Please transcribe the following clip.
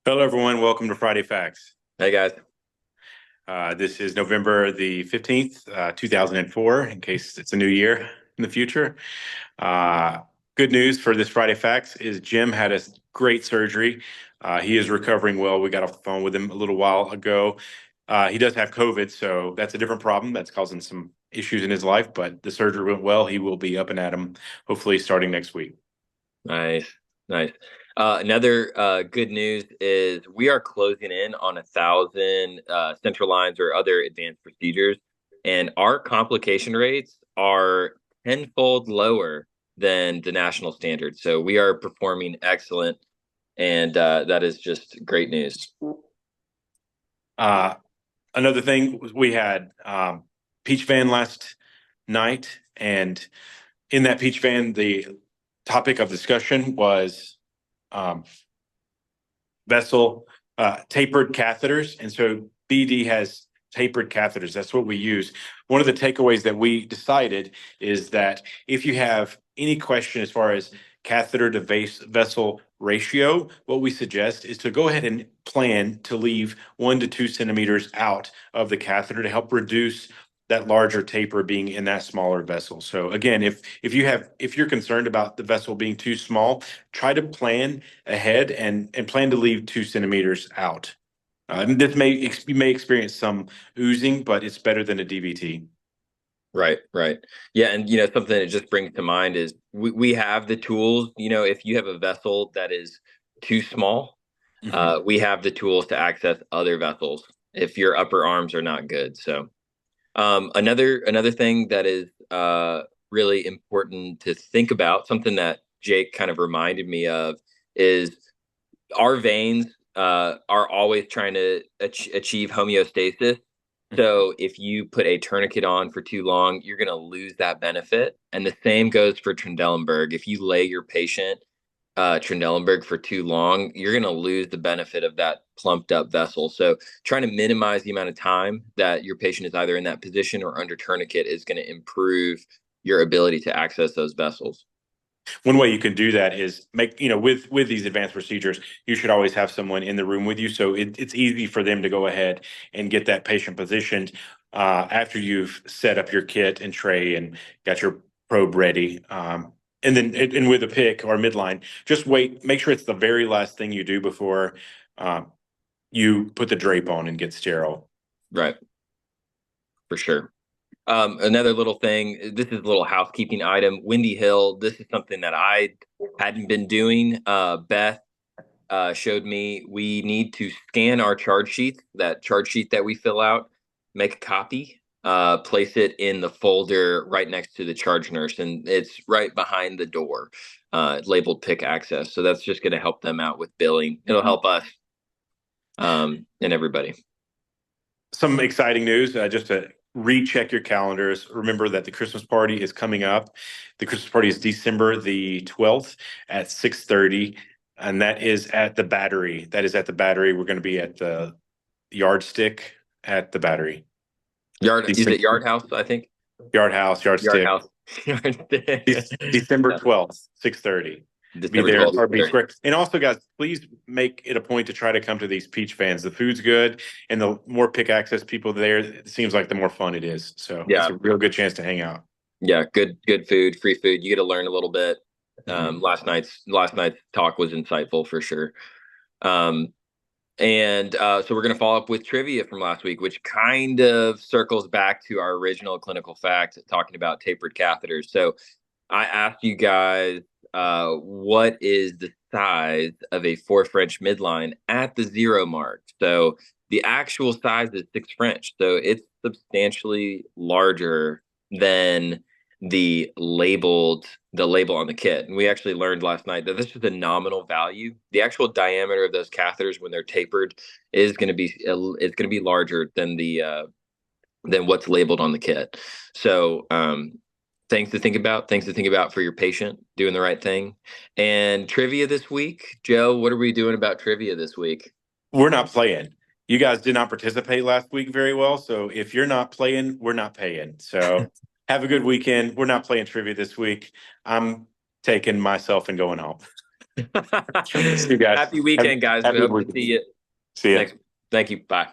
Hello, everyone. Welcome to Friday Facts. Hey guys. This is November the 15th, 2004, in case it's a new year in the future. Uh, Good news for this Friday Facts is Jim had a great surgery. He is recovering well. We got off the phone with him a little while ago. He does have COVID, so that's a different problem. That's causing some issues in his life, but the surgery went well. He will be up and at him, hopefully starting next week. Nice, nice. Another good news is we are closing in on 1,000 central lines or other advanced procedures, and our complication rates are tenfold lower than the national standard. So we are performing excellent, and that is just great news. Uh, Another thing, we had Peach Van last night, and in that Peach Van, the topic of discussion was um, vessel tapered catheters. And so BD has tapered catheters. That's what we use. One of the takeaways that we decided is that if you have any question as far as catheter to vessel ratio, what we suggest is to go ahead and plan to leave 1 to 2 centimeters out of the catheter to help reduce that larger taper being in that smaller vessel. So again, if you're concerned about the vessel being too small, try to plan ahead and plan to leave 2 centimeters out. And this you may experience some oozing, but it's better than a DVT. Right, right. Yeah, and something that just brings to mind is we have the tools. If you have a vessel that is too small, Mhm. we have the tools to access other vessels if your upper arms are not good. So another thing that is really important to think about, something that Jake kind of reminded me of, is our veins are always trying to achieve homeostasis. So if you put a tourniquet on for too long, you're going to lose that benefit. And the same goes for Trendelenburg. If you lay your patient Trendelenburg for too long, you're going to lose the benefit of that plumped up vessel. So trying to minimize the amount of time that your patient is either in that position or under tourniquet is going to improve your ability to access those vessels. One way you can do that is with these advanced procedures, you should always have someone in the room with you, so it's easy for them to go ahead and get that patient positioned after you've set up your kit and tray and got your probe ready. And then and with a pick or midline, just wait. Make sure it's the very last thing you do before um, you put the drape on and get sterile. Right, for sure. Another little thing, this is a little housekeeping item. Windy Hill, this is something that I hadn't been doing. Beth showed me we need to scan our charge sheet, that charge sheet that we fill out, make a copy, place it in the folder right next to the charge nurse, and it's right behind the door, labeled pick access. So that's just going to help them out with billing. It'll help us and everybody. Some exciting news, just to recheck your calendars. Remember that the Christmas party is coming up. The Christmas party is December the 12th at 6:30, and that is at the Battery. That is at the Battery. We're going to be at the Yardstick at the Battery. Is December, it Yard House? I think Yard House, Yard Yardstick. House. December Yeah. 12th, 6:30. Be December there 12th. or be square. And also, guys, please make it a point to try to come to these Peach Fans. The food's good, and the more pick access people there, it seems like the more fun it is. So it's Yeah, a real good chance to hang out. yeah, good food, free food. You get to learn a little bit. Mhm. Last night's talk was insightful for sure. Um, and so we're going to follow up with trivia from last week, which kind of circles back to our original clinical fact talking about tapered catheters. So I asked you guys, what is the size of a 4 French midline at the 0 mark? So the actual size is 6 French. So it's substantially larger than the label on the kit. And we actually learned last night that this is a nominal value. The actual diameter of those catheters when they're tapered is going to be it's going to be larger than what's labeled on the kit. So things to think about for your patient, doing the right thing. And trivia this week, Joe, what are we doing about trivia this week? We're not playing. You guys did not participate last week very well. So if you're not playing, we're not paying. So have a good weekend. We're not playing trivia this week. I'm taking myself and going home. See you guys. Happy weekend, guys. Happy We hope to weekend. see you See ya. next. Thank you. Bye.